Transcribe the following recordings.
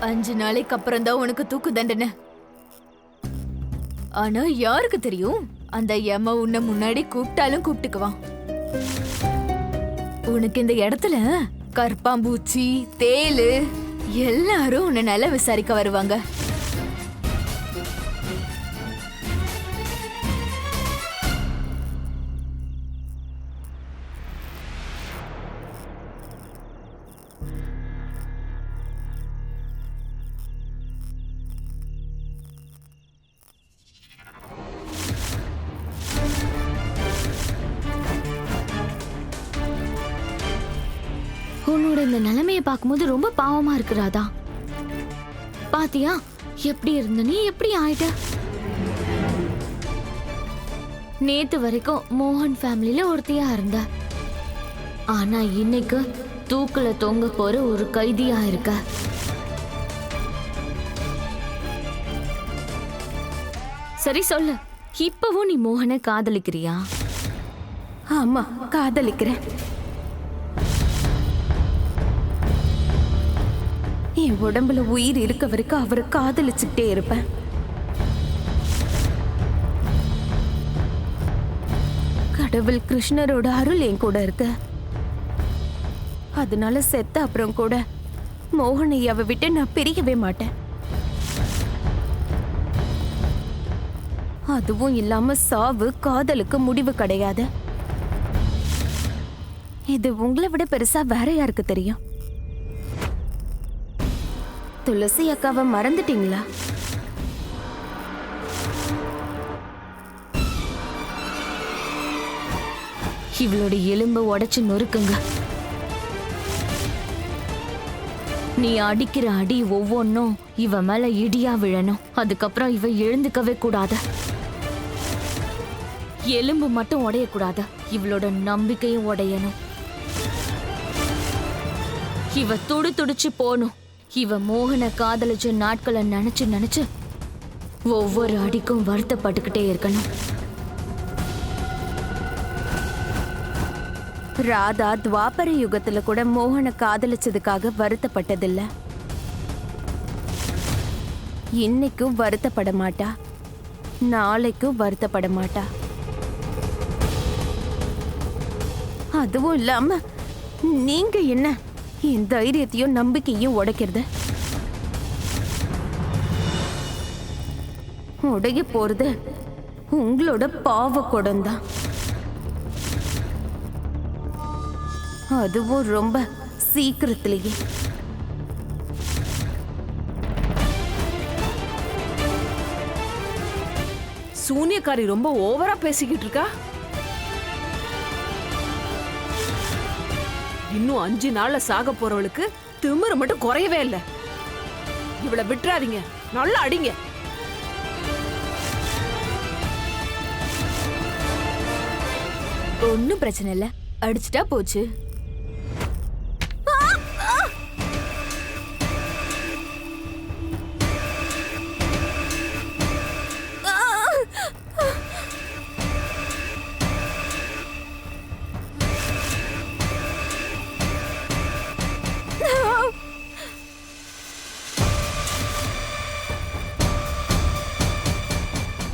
5 நாளைக்கு அப்புறம் தான் உனக்கு தூக்கு தண்டனை. ஆனா யாருக்கு தெரியும், அந்த யம உன்னை முன்னாடி கூப்பிட்டாலும் கூப்பிட்டுக்குவான். உனக்கு இந்த இடத்துல கற்பாம்பூச்சி, தேளு எல்லாரும் உன்னை நல்லா விசாரிக்க வருவாங்க. உன்னோட இந்த நிலைமைய பார்க்கும்போது ரொம்ப பாவமா இருக்கிறாதா? பாத்தியா எப்படி இருந்த நீ எப்படி ஆயிட்ட? நேத்து வரைக்கும் மோகன் ஃபேமிலில ஒருத்தியா இருந்த, ஆனா இன்னைக்கு தூக்குல தொங்க போற ஒரு கைதியா இருக்க. சரி சொல்லு, இப்பவும் நீ மோகனை காதலிக்கிறியா? ஆமா, காதலிக்கிறேன். என் உடம்புல உயிர் இருக்க வரைக்கும் அவரை காதலிச்சுக்கிட்டே இருப்பேன். கடவுள் கிருஷ்ணரோட அருள் என் கூட இருக்கு. அதனால செத்த அப்புறம் கூட மோகனையாவை விட்டு நான் பிரியவே மாட்டேன். அதுவும் இல்லாம சாவு காதலுக்கு முடிவு கிடையாது. இது உங்களை விட பெருசா வேற யாருக்கு தெரியும்? துளசி அக்காவை மறந்துட்டீங்களா? இவளோட எலும்பை உடைச்சு நொறுக்குங்க. நீ அடிக்கிற அடி ஒவ்வொன்னும் இவ மேல இடியா விழணும். அதுக்கப்புறம் இவ எழுந்துக்கவே கூடாது. எலும்பு மட்டும் உடையக்கூடாது, இவளோட நம்பிக்கையும் உடையணும். இவ துடி துடிச்சு போணும். இவ மோகனை காதலிச்ச நாட்களை நினைச்சு நினைச்சு ஒவ்வொரு அடிக்கும் வருத்தப்பட்டுக்கிட்டே இருக்கணும். ராதா துவாபர யுகத்துல கூட மோகனை காதலிச்சதுக்காக வருத்தப்பட்டதில்ல. இன்னைக்கும் வருத்தப்பட மாட்டா, நாளைக்கும் வருத்தப்பட மாட்டா. அதுவும் இல்லாம நீங்க என்ன என் தைரியத்தையும் நம்பிக்கையும் உடைக்கிறது? உடைய போறது உங்களோட பாவ குடம்தான். அதுவும் ரொம்ப சீக்கிரத்திலேயே. சூனியக்காரி ரொம்ப ஓவரா பேசிக்கிட்டு இருக்கா. இன்னும் 5 நாள்ல சாக போறவளுக்கு திமிரு மட்டும் குறையவே இல்லை. இவளை விட்டுறாதீங்க, நல்லா அடிங்க. ஒன்னும் பிரச்சனை இல்ல, அடிச்சுட்டா போச்சு.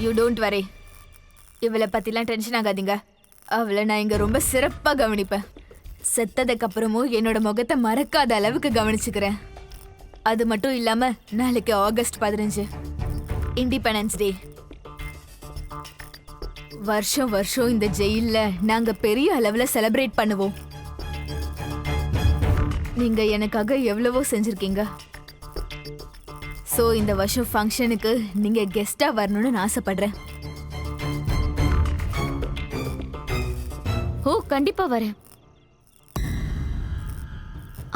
You don't worry. இவளை பத்திலாம் டென்ஷன் ஆகாதீங்க. அவளை நான் இங்க ரொம்ப சிறப்பா கவனிப்பேன். செத்ததுக்கு அப்புறமும் என்னோட முகத்தை மறக்காத அளவுக்கு கவனிச்சுக்கிறேன். அது மட்டும் இல்லாம நாளைக்கு ஆகஸ்ட் 15 இண்டிபெண்டன்ஸ் டே. வருஷம் வருஷம் இந்த ஜெயில்ல நாங்க பெரிய அளவுல செலிப்ரேட் பண்ணுவோம். நீங்க எனக்காக எவ்வளவோ செஞ்சிருக்கீங்க. சோ இந்த வருஷம் ஃபங்க்ஷனுக்கு நீங்க கெஸ்டா வரணும்னு நான் ஆசைப்படுறேன். ஓ, கண்டிப்பா வரேன்.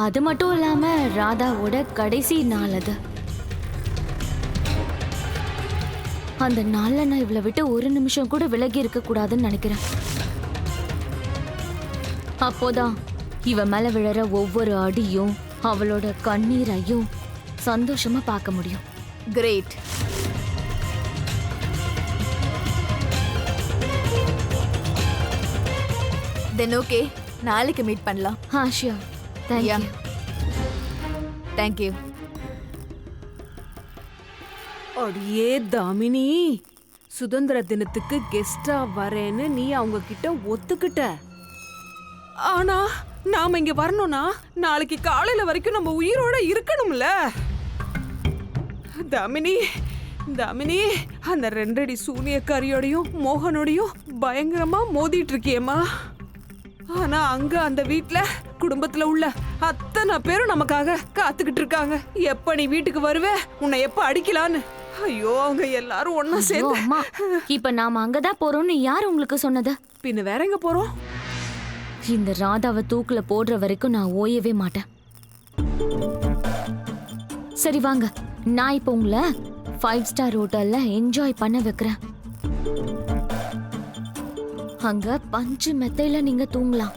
அது மட்டும் இல்லாம ராதாவோட கடைசி நாள் அது. அந்த நாள்ல நான் இவளை விட்டு ஒரு நிமிஷம் கூட விலகி இருக்க கூடாதுன்னு நினைக்கிறேன். அப்போதான் இவ மேல விழற ஒவ்வொரு அடியும் அவளோட கண்ணீரையும் சந்தோஷமா பார்க்க முடியும். கிரேட். தென் ஓகே, நாளைக்கு மீட் பண்ணலாம். ஷியோர். தேங்க்யூ. தேங்க்யூ. அடியே தாமினி, சுதந்திர தினத்துக்கு கெஸ்டா வரேன்னு நீ அவங்க கிட்ட ஒத்துக்கிட்ட. ஆனா நாம இங்க வரணும்னா நாளைக்கு காலையில வரைக்கும் நம்ம உயிரோட இருக்கணும்ல. தாமினி தாமினி, அந்த 2 அடி சூனியக்காரியோடையும் மோகனோடையும் பயங்கரமா மோதிட்டு இருக்கியேம்மா. ஆனா அங்க அந்த வீட்ல குடும்பத்துல உள்ள அத்தனை பேரும் நமக்காக காத்துக்கிட்டு இருக்காங்க. எப்ப நீ வீட்டுக்கு வருவே, உன்னை எப்ப அடிக்கலான்னு. ஐயோ, அவங்க எல்லாரும் ஒன்னா ஐயோ, சேர்ந்து. அம்மா இப்ப நாம அங்கதான் போறோம்னு யார் உங்களுக்கு சொன்னது? பின்ன வேற எங்க போறோம்? இந்த ராதாவை தூக்குல போடுற வரைக்கும் நான் ஓயவே மாட்டேன். சரி வாங்க, நான் இப்ப உங்களை 5 ஸ்டார் ஹோட்டல்ல என்ஜாய் பண்ண வைக்கிறேன். அங்க பஞ்சு மெத்தையில நீங்க தூங்கலாம்.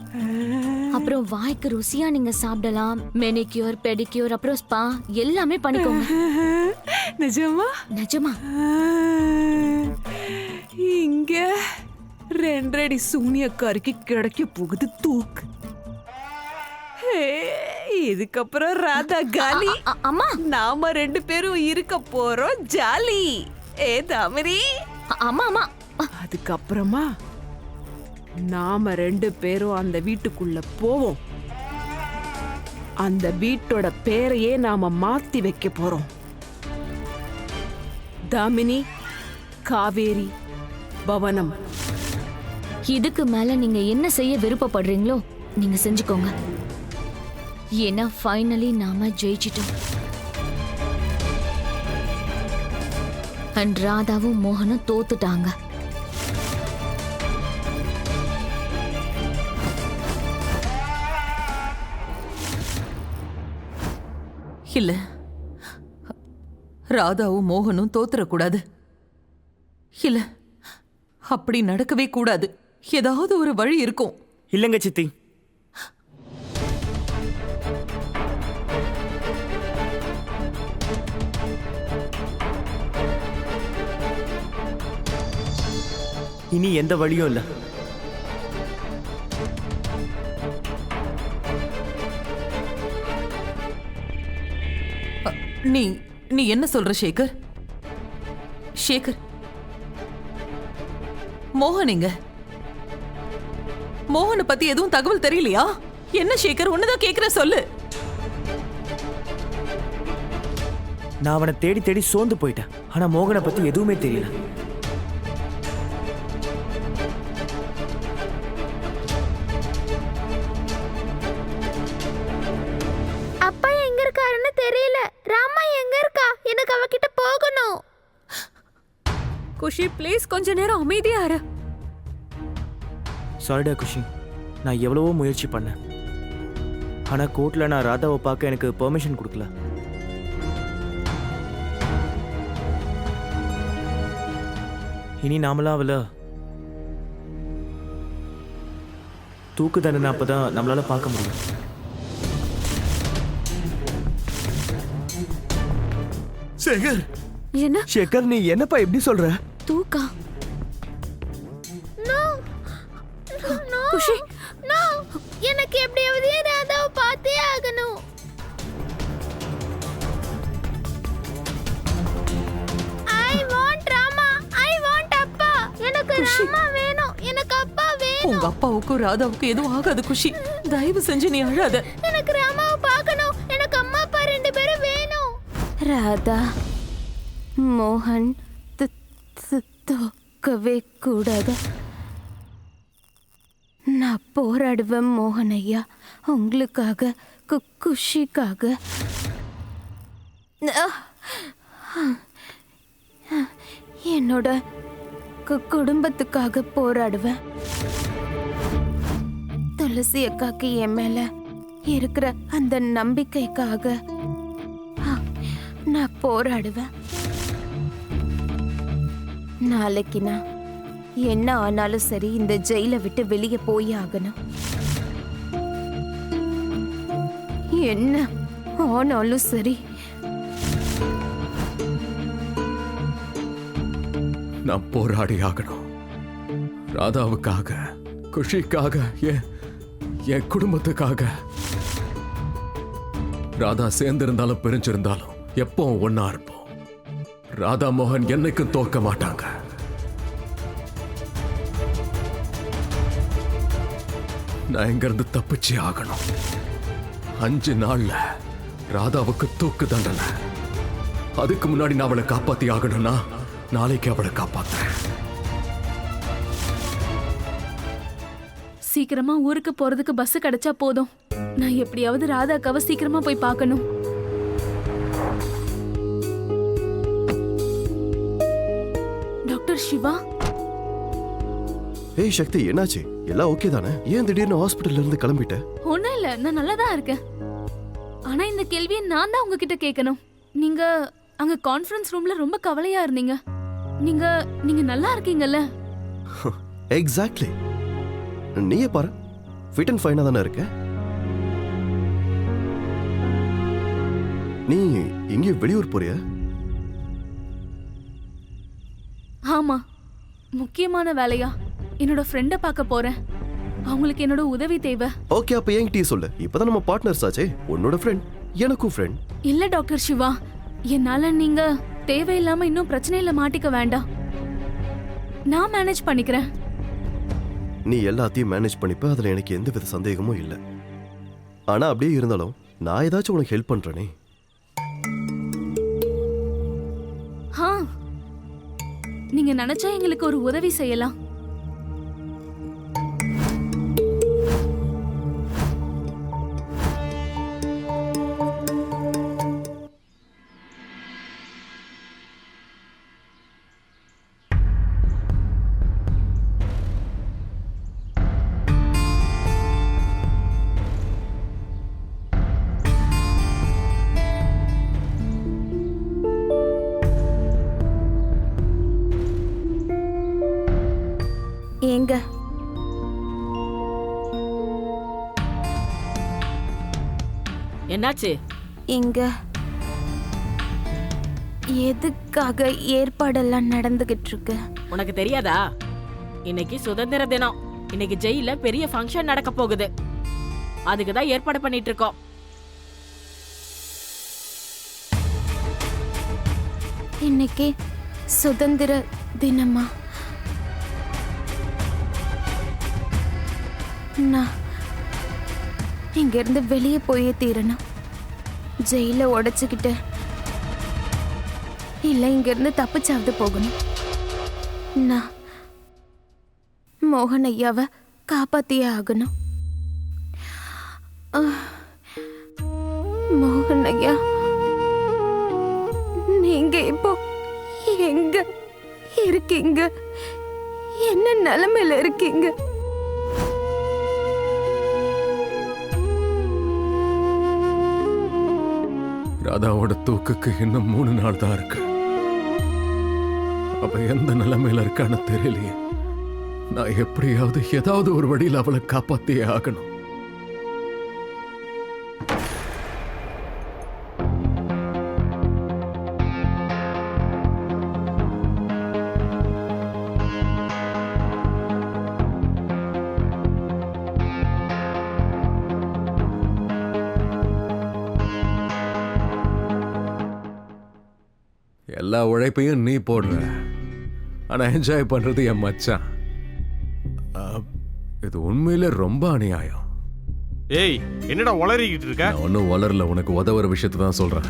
அப்புறம் வாய்க்கு ருசியா நீங்க சாப்பிடலாம். மெனிக்யூர், பெடிக்யூர், அப்புறம் ஸ்பா எல்லாமே பண்ணிக்கோங்க. நிஜமா? நிஜமா. இங்க 2 அடி சூனியக்காரிக்கு கிடைக்க போகுது தூக்கு. இதுக்கப்புறம் ராதா காலி. அம்மா, நாம 2 பேரும் இருக்க போறோம் ஜாலி. ஏ தாமரி. அம்மா அம்மா. அதுக்கப்புறமா நாம 2 பேரும் அந்த வீட்டுக்குள்ள போவோம். அந்த வீட்டோட பேரையே நாம மாத்தி வைக்க போறோம். தாமினி காவேரி பவனம். இதுக்கு மேல நீங்க என்ன செய்ய விருப்பப்படுறீங்களோ நீங்க செஞ்சுக்கோங்க. ஏன்னா ஃபைனலி நாம ஜெயிச்சிட்டோம். அண்ட் ராதாவும் மோகனும் தோத்துட்டாங்க. இல்ல, ராதாவும் மோகனும் தோத்துறக்கூடாது. இல்ல, அப்படி நடக்கவே கூடாது. ஏதாவது ஒரு வழி இருக்கும். இல்லங்க சித்தி, இனி எந்த வழியும் இல்ல. நீ நீ என்ன சொல்ற சேகர்? சேகர், மோகன் எங்க? மோகனை பத்தி எதுவும் தகவல் தெரியலையா? என்ன சேகர், ஒண்ணுதான் கேக்குற, சொல்லு. நான் அவனை தேடி தேடி சோர்ந்து போயிட்டேன். ஆனா மோகனை பத்தி எதுவுமே தெரியல. அப்பா எங்க இருக்காருன்னு தெரியல. ராமா எங்க இருக்கா? எனக்கு அவகிட்ட போகணும். குஷி ப்ளீஸ் கொஞ்ச நேரம் அமைதியா இரு. சாரிடா குஷி, நான் எவ்வளவோ முயற்சி பண்ணேன். ஆனா கோர்ட்ல நான் ராதாவை பார்க்க எனக்கு பெர்மிஷன் கொடுக்கல. இனி நாமலாம் அவள தூக்கு தண்டனை அப்பதான் நம்மளால பார்க்க முடியும். சேகர், என்ன சேகர், நீ என்னப்பா எப்படி சொல்ற? தூக்கா? குஷி, எனக்கு எப்படியாவது ராதாவை பார்த்தே ஆகணும். I want Rama, I want அப்பா. எனக்கு ராமா வேணும், எனக்கு அப்பா வேணும். உங்க அப்பாவுக்கும் ராதாவுக்கும் எதுவும் ஆகாது குஷி. தயவு செஞ்சு நீ அழாத. எனக்கு ராமாவை பார்க்கணும். எனக்கு அம்மா அப்பா 2 பேரும் வேணும். ராதா, மோகன் தோக்கவே கூடாது. நான் போராடுவேன் மோகன் ஐயா, உங்களுக்காக, குஷிக்காக. என்னோட குடும்பத்துக்காக போராடுவேன். துளசி அக்காக்கு என் மேல இருக்கிற அந்த நம்பிக்கைக்காக நான் போராடுவேன். நாளைக்கு நான் என்ன ஆனாலும் சரி இந்த ஜெயிலை விட்டு வெளியே போய் ஆகணும். என்ன ஆனாலும் சரி. நான் போராடி ஆகணும். ராதாவுக்காக, குஷிக்காக, என் குடும்பத்துக்காக. ராதா சேர்ந்திருந்தாலும் பிரிஞ்சிருந்தாலும் எப்பவும் ஒன்னா இருப்போம். ராதா மோகன் என்னைக்கும் தோக்க மாட்டாங்க. நான் இங்க இருந்து தப்பிச்சே ஆகணும். 5 நாள்ல ராதாவுக்கு தூக்கு தண்டனை. அதுக்கு முன்னாடி நான் அவளை காப்பாத்தி ஆகணும்னா நாளைக்கு அவளை காப்பாத்துறேன். சீக்கிரமா ஊருக்கு போறதுக்கு பஸ் கிடைச்சா போதும். நான் எப்படியாவது ராதாக்காவை சீக்கிரமா போய் பார்க்கணும். டாக்டர் சிவா. ஏய் சக்தி, என்னாச்சு? எல்லாம் ஓகே தானே? ஏன் திடீர்னு ஹாஸ்பிட்டல்ல இருந்து கிளம்பிட்ட? ஒண்ணும் இல்ல, நான் நல்லாதான் இருக்கேன். ஆனா இந்த கேள்வியை நான் தான் உங்ககிட்ட கேட்கணும். நீங்க அங்க கான்ஃபரன்ஸ் ரூம்ல ரொம்ப கவலையா இருந்தீங்க. நீங்க நீங்க நல்லா இருக்கீங்கல்ல? எக்ஸாக்ட்லி. நீயே பாரு, ஃபிட் அண்ட் ஃபைனா தானே இருக்க. நீ இங்கே வெளியூர் போறியா? ஆமா, முக்கியமான வேலையா என்னோட ஃப்ரெண்ட பார்க்க போறேன். அவங்களுக்கு என்னோட உதவி தேவை. ஓகே, அப்ப என்கிட்டயே சொல்லு. இப்பதான் நம்ம பார்ட்னர்ஸ் ஆச்சே. உன்னோட ஃப்ரெண்ட் எனக்கும் ஃப்ரெண்ட். இல்ல டாக்டர் சிவா, என்னால நீங்க தேவையில்லாம இன்னும் பிரச்சனையில மாட்டிக்க வேண்டாம். நான் மேனேஜ் பண்ணிக்கிறேன். நீ எல்லாத்தையும் மேனேஜ் பண்ணிப்ப, அதுல எனக்கு எந்த வித சந்தேகமும் இல்லை. ஆனா அப்படியே இருந்தாலும் நான் ஏதாச்சும் உனக்கு ஹெல்ப் பண்றேனே. நீங்க நினைச்சா எங்களுக்கு ஒரு உதவி செய்யலாம். எங்க என்னாச்சு? இங்க எதுக்காக ஏற்பாடெல்லாம் நடந்துகிட்டு இருக்கு? உனக்கு தெரியாதா? இன்னைக்கு சுதந்திர தினம். இன்னைக்கு ஜெயில பெரிய ஃபங்க்ஷன் நடக்க போகுது. அதுக்கு தான் ஏற்பாடு பண்ணிட்டு இருக்கோம். இன்னைக்கு சுதந்திர தினமா? நான் இங்க இருந்து வெளியே போயே தீரணும். ஜெயில உடைச்சுக்கிட்டு இல்ல இங்க இருந்து தப்பிச்சாவது போகணும். நான் மோகன் ஐயாவை காப்பாத்தியே ஆகணும். மோகன் ஐயா, நீங்க இப்போ எங்க இருக்கீங்க? என்ன நிலைமையில இருக்கீங்க? ராதாவோட தூக்குக்கு இன்னும் 3 நாள் தான் இருக்கு. அவ எந்த நிலைமையில இருக்கான்னு தெரியலையே. நான் எப்படியாவது ஏதாவது ஒரு வழியில் அவளை காப்பாத்தியே ஆகணும். எல்லா உழைப்பையும் நீ போடுற, ஆனா என்ஜாய் பண்றது என் மச்சான். இது உண்மையில ரொம்ப அநியாயம். ஏய், என்னடா உளறிக்கிட்டு இருக்க? நான் ஒன்னும் வளரல, உனக்கு உதவுற விஷயத்தை தான் சொல்றேன்.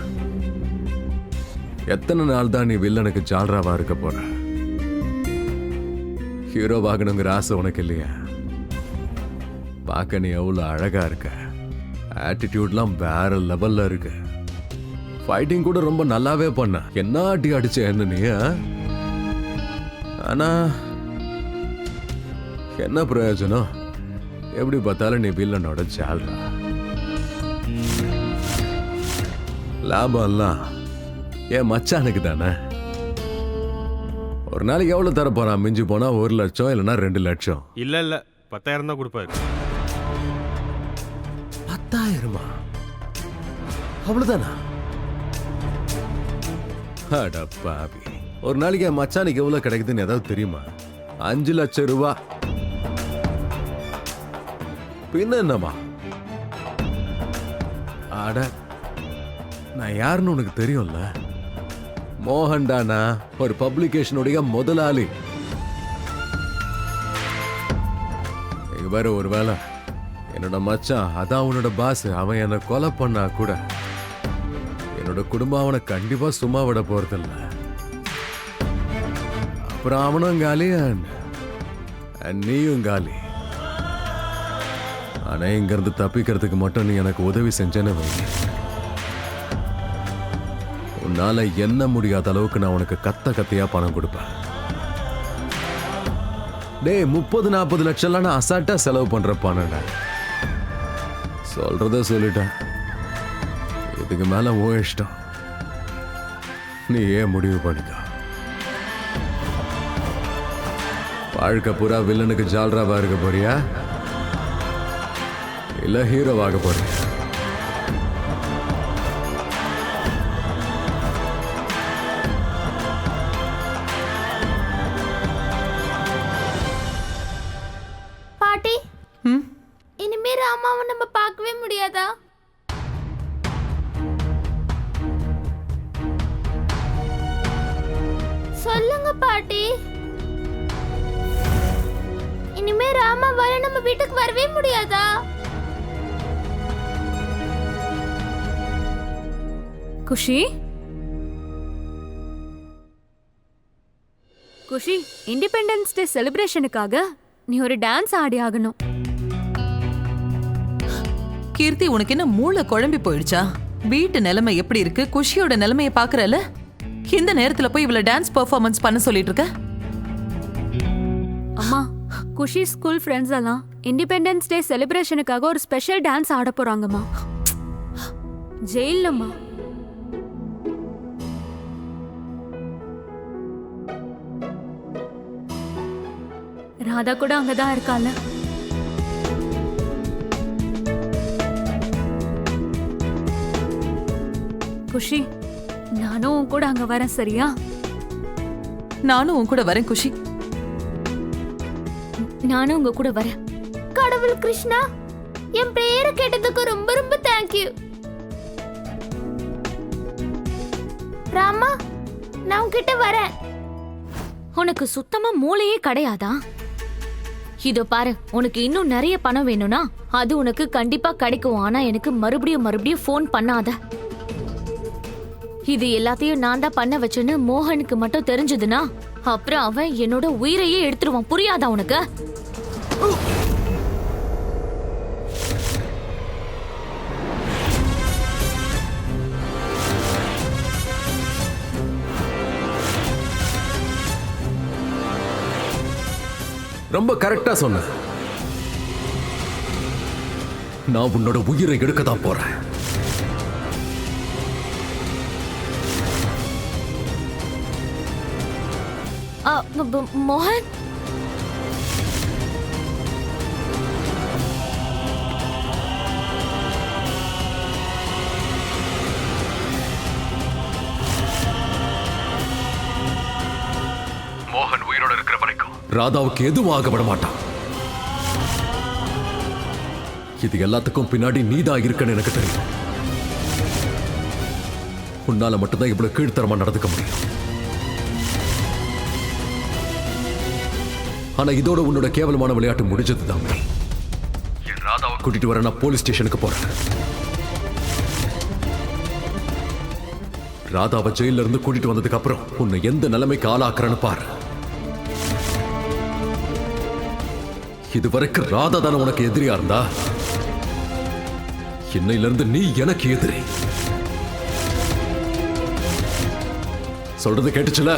எத்தனை நாள் தான் நீ வில்லனுக்கு ஜால்ராவா இருக்க போற? ஹீரோவாகணுங்கிற ஆசை உனக்கு இல்லையா? பார்க்க நீ எவ்வளவு அழகா இருக்க. ஆட்டிடியூட்லாம் வேற லெவல்ல இருக்கு. ஃபைட்டிங் கூட ரொம்ப நல்லாவே பண்ண. என்ன அடி அடிச்ச என்ன நீ? ஆனா என்ன பிரயோஜனம்? எப்படி பார்த்தாலும் நீ வில்லனோட ஜால்ரா. லாபம்லாம் என் மச்சானுக்கு தானே. ஒரு நாளைக்கு எவ்வளவு தர போறான்? மிஞ்சி போனா 1 லட்சம், இல்லைன்னா 2 லட்சம். இல்ல 10,000 தான் கொடுப்பாரு. 10,000? அவ்வளவுதானா? அடப்பாவி, ஒரு நாளைக்கு என் மச்சானுக்கு எவ்வளவு கிடைக்குதுன்னு ஏதாவது தெரியுமா? 5 லட்சம் ரூபா. பின்ன என்னமா? அட, நான் யாருன்னு உனக்கு தெரியும்ல. மோகன் தானா ஒரு பப்ளிகேஷனுடைய முதலாளி. இங்க பாரு, ஒரு வேளை என்னோட மச்சான் அதான் உன்னோட பாஸ் அவன் என்னை கொலை பண்ணா கூட என்னோட குடும்பம் அவனை கண்டிப்பா சும்மா விட போறதில்ல. அப்புறம் அவனும் காலி நீயும் காலி. ஆனா இங்க இருந்து தப்பிக்கிறதுக்கு மட்டும் நீ எனக்கு உதவி செஞ்சேன்னு வை. உன்னால என்ன முடியாத அளவுக்கு நான் உனக்கு கத்தையா பணம் கொடுப்பேன். டேய் 30-40 லட்சம்லாம் நான் அசால்ட்டா செலவு பண்ற பணம்டா. சொல்றத சொல்லிட்டேன். இதுக்கு மேல ஓ இஷ்டம். நீ ஏன் முடிவு பண்ணிக்க. வாழ்க்கை பூரா வில்லனுக்கு ஜால்ராவா இருக்க போறியா இல்ல ஹீரோவாக போறியா? பாட்டி, இனிமே ராமாவை நம்ம பார்க்கவே முடியாதா? சொல்லுங்க பாட்டி. இனிமே ராமாவால நம்ம வீட்டுக்கு வரவே முடியாதா? குஷி, குஷி, இண்டிபெண்டன்ஸ் டே செலிப்ரேஷனுக்காக நீ ஒரு டான்ஸ் ஆடி ஆகணும். கீர்த்தி, உனக்கு என்ன மூளை குழம்பி போயிடுச்சா? வீட்டு நிலைமை எப்படி இருக்கு, குஷியோட நிலைமையை பாக்குறல? இந்த நேரத்துல போய் இவள டான்ஸ் பெர்ஃபார்மன்ஸ் பண்ண சொல்லிட்டு இருக்க? அம்மா, குஷி ஸ்கூல் ஃப்ரெண்ட்ஸ் எல்லாம் இண்டிபெண்டன்ஸ் டே செலிப்ரேஷனுக்காக ஒரு ஸ்பெஷல் டான்ஸ் ஆட போறாங்கம்மா. ஜெயிலம்மா. ராதா கூட அங்கதான் இருக்கால. குஷி, நானும் உன் கூட அங்க வரேன், சரியா? நானும் உன் கூட வரேன் குஷி. நானும் உங்க கூட வரேன். கடவுள் கிருஷ்ணா, என் பேரை கேட்டதுக்கு ரொம்ப ரொம்ப தேங்க்யூ. ராமா, நான் உன்கிட்ட வரேன். உனக்கு சுத்தமா மூளையே கிடையாதா? இதோ பாரு, உனக்கு இன்னும் நிறைய பணம் வேணும்னா அது உனக்கு கண்டிப்பா கிடைக்கும். ஆனா எனக்கு மறுபடியும் ஃபோன் பண்ணாத. இது எல்லாத்தையும் நான் தான் பண்ண வச்சேன்னு மோகனுக்கு மட்டும் தெரிஞ்சதுன்னா அப்புறம் அவன் என்னோட உயிரையே எடுத்துருவான். புரியாதா உனக்கு? ரொம்ப கரெக்டா சொன்ன. நான் உன்னோட உயிரை எடுக்க தான் போறேன். மோகன், மோகன் உயிரோட இருக்கிற வரைக்கும் ராதாவுக்கு எதுவும் ஆக விட மாட்டான். இது எல்லாத்துக்கும் பின்னாடி நீதான் இருக்கன்னு எனக்கு தெரியும். உன்னால மட்டும்தான் இவ்வளவு கீழ்த்தரமா நடந்துக்க முடியும். ஆனா இதோட உன்னோட கேவலமான விளையாட்டு முடிஞ்சது தான். என் ராதாவை கூட்டிட்டு வர நான் போலீஸ் ஸ்டேஷனுக்கு போறேன். ராதாவை ஜெயில இருந்து கூட்டிட்டு வந்ததுக்கு அப்புறம் உன்னை எந்த நிலைமைக்கு ஆளாக்குறன்னு பாரு. இதுவரைக்கும் ராதா தானே உனக்கு எதிரியா இருந்தா, இன்னையில இருந்து நீ எனக்கு எதிரி. சொல்றது கேட்டுச்சுல?